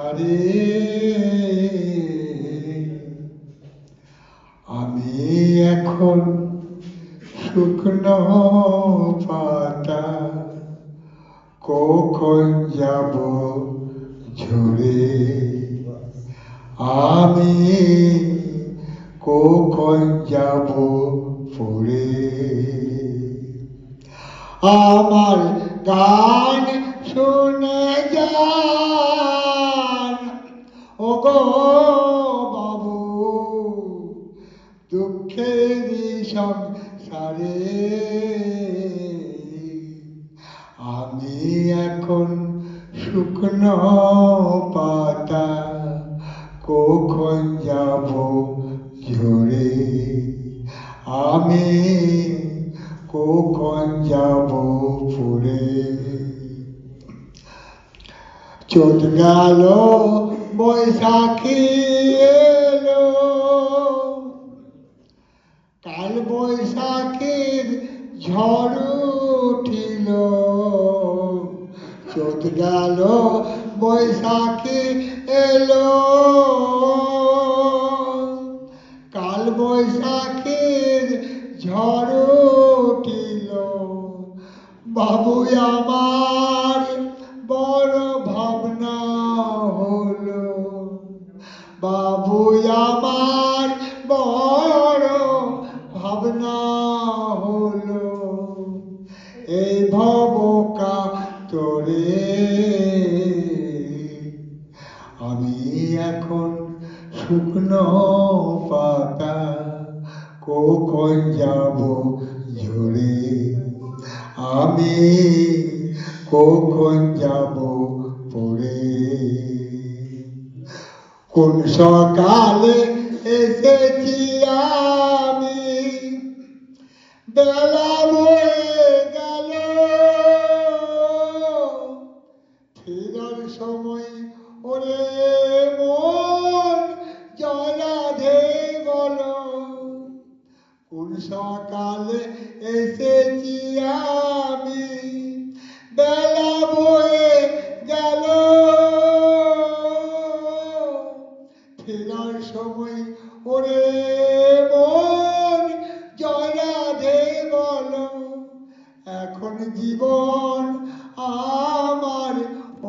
সারে আমি এখন শুকনো পাতা, কখন যাব ঝরে। আমি কখন যাব পড়ে। আমার গান শুনে যান ও গো বাবু, দুঃখেরই সংসারে আমি এখন শুকনো পাতা, কখন যাব ঝরে। আমি কখন যাব পড়ে। চোট গেল বৈশাখী এলো, কাল বৈশাখীর ঝড় উঠিল। চোট গেল বৈশাখী এলো, কাল বৈশাখীর ঝড় উঠিল। বাবু আমার বড় ভাবনা হলো, বাবু আমার বড় ভাবনা হলো। এই ভবকা তোরে আমি এখন শুকনো পাতা, কখন যাব ঝরে। আমি কখন যাব পড়ে। কোন সকালে এসেছি আমি, বেলা বয়ে গেল। ফেরার সময় ওরে মন জয় রাধে বলো। কোন সকালে এসেছি আমি, বেলা বয়ে গেল। ফেরার সময় ওরে মন জয় রাধে বলো। এখন জীবন আমার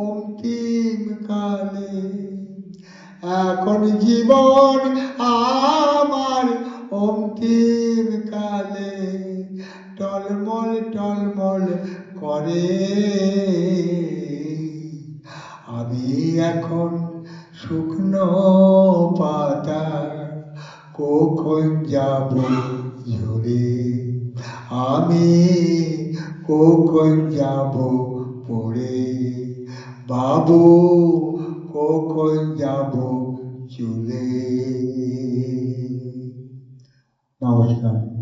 অন্তিম কালে, এখন জীবন আমার অন্তিম কালে টলমল টলমল করে। আমি এখন শুকনো পাতা, কখন যাব ঝরে। আমি কখন যাব পড়ে। বাবু কখন যাব চলে। নমস্কার।